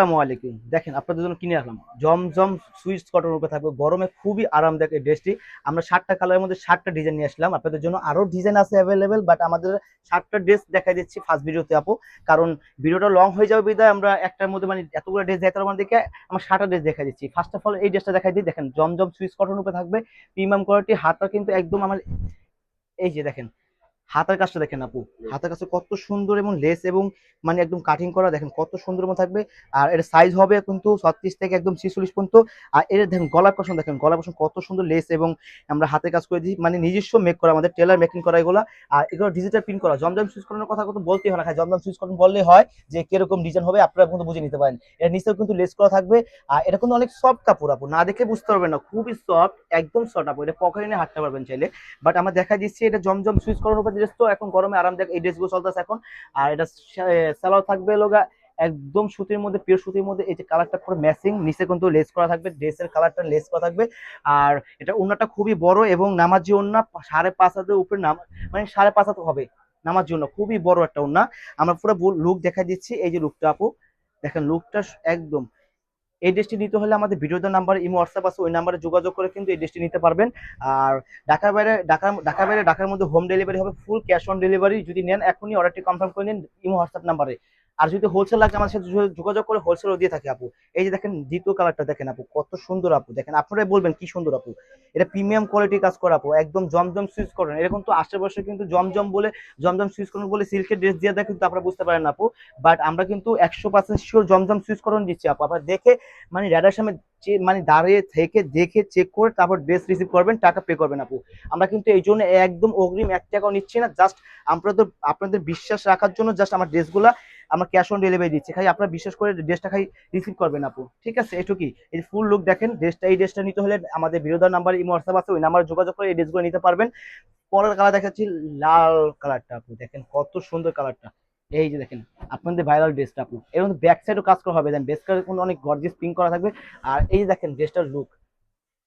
আসসালামু আলাইকুম। দেখেন আপনাদের জন্য কিনে রাখলাম জমজম সুইস কটনের উপরে থাকবে, গরমে খুবই আরামদায়ক এই ড্রেসটি। আমরা 7টা কালারের মধ্যে 7টা ডিজাইন নিয়ে আসলাম আপনাদের জন্য। আরো ডিজাইন আছে অ্যাভেলেবেল, বাট আমাদের 7টা ড্রেস দেখাই দিচ্ছি ফার্স্ট ভিডিওতে আপু। কারণ ভিডিওটা লং হয়ে যাবে বিধায় আমরা একটার মধ্যে মানে এতগুলো ড্রেস দেখাতে পারবো না দেখে আমরা 7টা ড্রেস দেখাই দিচ্ছি। ফার্স্ট অফ অল এই ড্রেসটা দেখাই দিই। দেখেন জমজম সুইস কটনের উপরে থাকবে, প্রিমিয়াম কোয়ালিটি। হাতটা কিন্তু একদম আমার, এই যে দেখেন হাতের কাজটা দেখেন আপু, হাতের কাজটা কত সুন্দর এবং লেস এবং মানে একদম কাটিং করা, দেখেন কত সুন্দর মতো থাকবে। আর এর সাইজ হবে কিন্তু 36 থেকে একদম 46 পর্যন্ত। আর এর দেখেন গলার পশন, দেখেন গলার পশন কত সুন্দর লেস এবং আমরা হাতে কাজ করে দিই, মানে নিজস্ব মেক করা, আমাদের টেলার মেকিং করা এগুলো। আর এগুলো ডিজিটাল প্রিন্ট করা। জমজম সুইচ করানোর কথা কিন্তু বলতেই হয় না, জমজম সুইচ করানো বললেই হয় যে কিরকম ডিজাইন হবে আপনারা কিন্তু বুঝে নিতে পারেন। এর নিচেও কিন্তু লেস করা থাকবে। আর এটা কিন্তু অনেক সফট কাপড় আপু, না দেখে বুঝতে পারবেন না, খুবই সফট, একদম সফট আপু। এটা পকেটে নিয়ে হাঁটতে পারবেন চাইলে। বাট আমরা দেখা দিচ্ছি এটা জমজম সুইচ করার উপর ড্রেস, তো এখন গরমে আরামদায়ক এই ড্রেসগুলো চলতেছে এখন। আর এটা সালোয়ার থাকবে লোগা একদম সুতির মধ্যে, পিওর সুতির মধ্যে। এই যে কালারটা পুরো ম্যাচিং, নিচে কিন্তু লেস করা থাকবে, ড্রেসের কালারটা লেস করা থাকবে। আর এটা ওড়নাটা খুবই বড় এবং নামাজি ওড়না, 5.5 হাতের উপরে নাম, মানে 5.5 হাত হবে নামাজি ওড়না, খুবই বড় একটা ওড়না। আমরা পুরো লুক দেখা দিচ্ছি। এই যে লুকটা আপু দেখেন, লুকটা একদম। এই ড্রেসটি নিতে হলে আমাদের ভিডিওতে নাম্বার ইমো হোয়াটসঅ্যাপ আছে, ওই নাম্বারে যোগাযোগ করে কিন্তু এই ড্রেসটি নিতে পারবেন। আর ঢাকার মধ্যে হোম ডেলিভারি হবে, ফুল ক্যাশ অন ডেলিভারি। যদি নেন এখনই অর্ডারটি কনফার্ম করে নিন ইমো হোয়াটসঅ্যাপ নাম্বারে। আর যদি হোলসেল লাগে আমাদের সাথে যোগাযোগ করে হোলসেলও দিয়ে থাকে আপু। এই যে দেখেন দ্বিতীয় কালারটা দেখেন আপু, কত সুন্দর আপু, দেখেন আপনারাই বলবেন কি সুন্দর আপু। এটা প্রিমিয়াম কোয়ালিটি কাজ করা আপু, একদম জমজম সুইচ করেন। এরকম তো আশেপাশে কিন্তু জমজম বলে, জমজম সুইচ করেন বলে সিল্কের ড্রেস দিয়ে দেয়, কিন্তু আপনারা বুঝতে পারেন না আপু। বাট আমরা কিন্তু 100% শিওর জমজম সুইচ করেন দিচ্ছি আপু। আপনারা দেখে মানে র্যাডার সামনে মানে দাঁড়িয়ে থেকে দেখে চেক করে তারপর ড্রেস রিসিভ করবেন, টাকা পে করবেন আপু। আমরা কিন্তু এই জন্য একদম অগ্রিম 1 টাকাও নিচ্ছি না, জাস্ট আপনাদের আপনাদের বিশ্বাস রাখার জন্য জাস্ট আমার ড্রেসগুলা আমরা ক্যাশ অন ডেলিভারি দিচ্ছি। খাই আপনারা বিশ্বাস করে ড্রেসটা খাই রিসিভ করবেন আপু, ঠিক আছে? এটুকুই। এই ফুল লুক দেখেন ড্রেসটা, এই ড্রেসটা নিতে হলে আমাদের বিরোধার নাম্বার ইমো হোয়াটসঅ্যাপ আছে, ওই নাম্বারে যোগাযোগ করে এই ড্রেসগুলো নিতে পারবেন। পরের কালার দেখাচ্ছি, লাল কালারটা আপু, দেখেন কত সুন্দর কালারটা। এই যে দেখেন আপনাদের ভাইরাল ড্রেসটা আপু, এর মধ্যে ব্যাক সাইডও কাজ করা হবে, দেন বেস কালার কিন্তু অনেক গর্জিয়াস পিঙ্ক করা থাকবে। আর এই যে দেখেন ড্রেসটার লুক,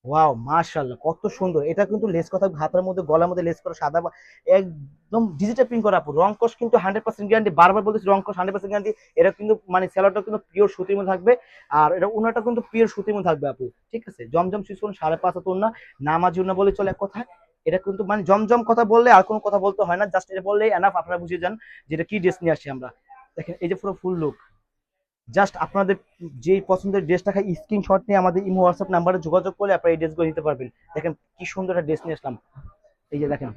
ওয়াও মাশাআল্লাহ কত সুন্দর। এটা কিন্তু লেস করা থাকবে হাতের মধ্যে, গলার মধ্যে লেস করা সাদা একদম ডিজিটাল প্রিন্ট করা আপু। রং কস কিন্তু 100% গ্যারান্টি, বারবার বলতেছি রং কস 100% গ্যারান্টি। এটা কিন্তু মানে সেলারটা কিন্তু পিওর সুতির মধ্যে থাকবে। আর এটা উনাটা কিন্তু পিওর সুতির মধ্যে থাকবে আপু, ঠিক আছে? জমজম সুইচ করুন 5.5 হাত ওড়না, নামাজি ওড়না বলে চলে এক কথা। এটা কিন্তু মানে জমজম কথা বললে আর কোনো কথা বলতে হয় না, জাস্ট এটা বললেই এনাফ, আপনারা বুঝে যান যে এটা কি ড্রেস নিয়ে আসি আমরা। দেখেন এই যে পুরো ফুল লুক। জাস্ট আপনাদের যে পছন্দের ড্রেসটা খাই স্ক্রিনশট নিয়ে আমাদের ইমো হোয়াটসঅ্যাপ নাম্বারে যোগাযোগ করলে আপনারা এই ড্রেসগুলো নিতে পারবেন। দেখেন কি সুন্দর একটা ড্রেস নিয়ে আসলাম। এই যে দেখেন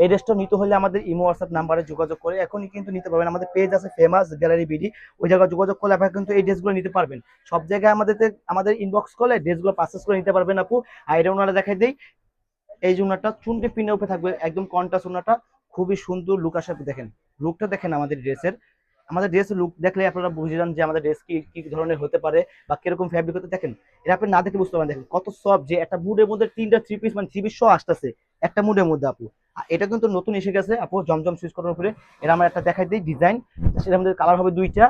এই ড্রেসটা নিতে হলে আমাদের ইমো হোয়াটসঅ্যাপ নাম্বারে যোগাযোগ করে এখনই কিন্তু নিতে পারবেন। আমাদের পেজ আছে ফেমাস গ্যালারি বিডি, ওই জায়গায় যোগাযোগ করলে আপনারা কিন্তু এই ড্রেসগুলো নিতে পারবেন। সব জায়গায় আমাদের ইনবক্স করলে ড্রেসগুলো পারচেস করে নিতে পারবেন আপু। আর এটা ওনারা দেখাই দেই, এই যে ওনাটা চুনটি পিনের উপরে থাকবে, একদম কন্ট্রাস্ট ওনাটা, খুবই সুন্দর লুক আসে। দেখেন লুকটা দেখেন আমাদের ড্রেসের, আমাদের ড্রেসের লুক দেখলে আপনারা বুঝে যান যে আমাদের ড্রেস কি কি ধরনের হতে পারে বা কিরকম ফ্যাব্রিক হতে। দেখেন এটা আপনি না দেখে বুঝতে পারেন, দেখেন কত সফট, যে একটা মুডের মধ্যে 3টা 3 পিস মানে 3 পিস শো আসতেছে একটা মুডের মধ্যে আপু। আর এটা কিন্তু নতুন এসে গেছে আপু জমজম সুইচ করার উপরে। এটা আমরা একটা দেখাই দিই ডিজাইন, সেটা আমাদের কালার হবে 2টা।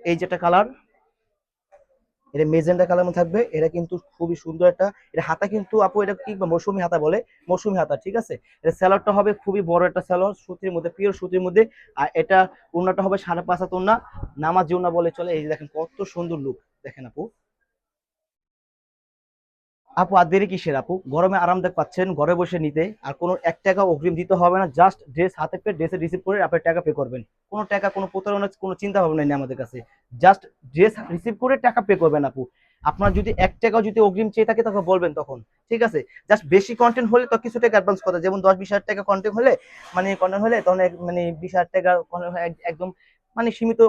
এই যেটা কালার, এটা মেজেন্ডা কালার থাকবে। এটা কিন্তু খুবই সুন্দর একটা, এটা হাতা কিন্তু আপু এটা কি মৌসুমি হাতা বলে, মৌসুমি হাতা, ঠিক আছে? এটা স্যালোয়ারটা হবে খুবই বড় একটা স্যালোয়ার, সুতির মধ্যে, পিওর সুতির মধ্যে। আর এটা ওড়নাটা হবে 5.5 হাত ওড়না, নামাজি ওড়না বলে চলে। এই যে দেখেন কত সুন্দর লুক, দেখেন আপু। আপু আর দেরি কিসের আপু, গরমে আরামদায়ক পাচ্ছেন ঘরে বসে নিতে। আর কোনো 1 টাকা অগ্রিম দিতে হবে না, জাস্ট ড্রেস হাতে পেয়ে ড্রেসে রিসিভ করে আপনার টাকা পে করবেন। কোনো টাকা, কোনো প্রতারণার কোনো চিন্তা ভাবনা নেই আমাদের কাছে। জাস্ট ড্রেস রিসিভ করে টাকা পে করবেন আপু। আপনার যদি 1 টাকাও যদি অগ্রিম চেয়ে থাকে তখন বলবেন তখন, ঠিক আছে? জাস্ট বেশি কন্টেন্ট হলে তো কিছু টাকা অ্যাডভান্স কথা, যেমন 10-20 হাজার টাকা কন্টেন্ট হলে, মানে কন্টেন্ট হলে তখন মানে 20 হাজার টাকা একদম মানে সীমিত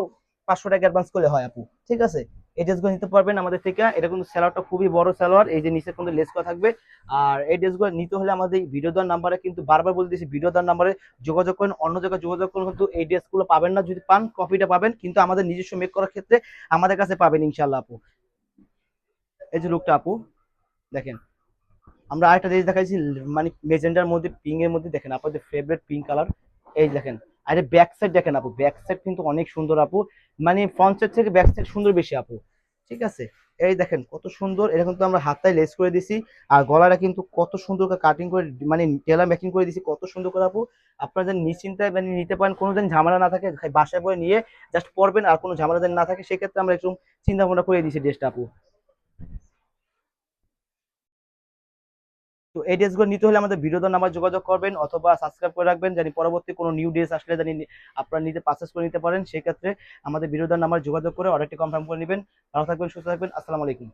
500 টাকা অ্যাডভান্স করলে হয় আপু, ঠিক আছে? এই ড্রেসগুলো নিতে পারবেন আমাদের থেকে। এটা কিন্তু স্যালোয়ারটা খুবই বড় স্যালোয়ার, এই যে নিচে কিন্তু লেস করা থাকবে। আর এই ড্রেসগুলো নিতে হলে আমাদের ভিডিও দেওয়ার নাম্বারে, কিন্তু বারবার বলে দিয়েছি ভিডিও দেওয়ার নাম্বারে যোগাযোগ করেন, অন্য জায়গায় যোগাযোগ করলে কিন্তু এই ড্রেসগুলো পাবেন না। যদি পান কপিটা পাবেন, কিন্তু আমাদের নিজস্ব মেক করার ক্ষেত্রে আমাদের কাছে পাবেন ইনশাল্লাহ আপু। এই যে লুকটা আপু দেখেন, আমরা আরেকটা ড্রেস দেখাইছি মানে মেজেন্ডার মধ্যে, পিঙ্ক এর মধ্যে, দেখেন আপনাদের ফেভারিট পিঙ্ক কালার। এই দেখেন, আরে ব্যাক সাইড দেখেন আপু, ব্যাক সাইড কিন্তু অনেক সুন্দর আপু, মানে ফ্রন্ট সাইড থেকে ব্যাক সাইড সুন্দর বেশি আপু, ঠিক আছে। এই দেখেন কত সুন্দর, এটা কিন্তু আমরা হাতটাই লেস করে দিছি। আর গলাটা কিন্তু কত সুন্দর করে কাটিং করে মানে টেলার মেকিং করে দিছি, কত সুন্দর করে আপু। আপনারা যেন নিশ্চিন্তায় মানে নিতে পারেন, কোনো যেন ঝামেলা না থাকে, বাসায় বয়ে নিয়ে জাস্ট পরবেন আর কোনো ঝামেলা যেন না থাকে, সেক্ষেত্রে আমরা একটু চিন্তা ভাবনা করে দিয়েছি ড্রেসটা আপু। তো এই ড্রেসগুলো নিতে হলে আমাদের ভিডিও দেওয়ার নাম্বার যোগাযোগ করবেন অথবা সাবস্ক্রাইব করে রাখবেন, জানি পরবর্তী কোনো নিউ ড্রেস আসলে জানি আপনারা নিজে পারচেস করে নিতে পারেন। সেই ক্ষেত্রে আমাদের ভিডিও দেওয়ার নাম্বার যোগাযোগ করে অর্ডারটি কনফার্ম করে নেবেন। ভালো থাকবেন, সুস্থ থাকবেন, আসসালামু আলাইকুম।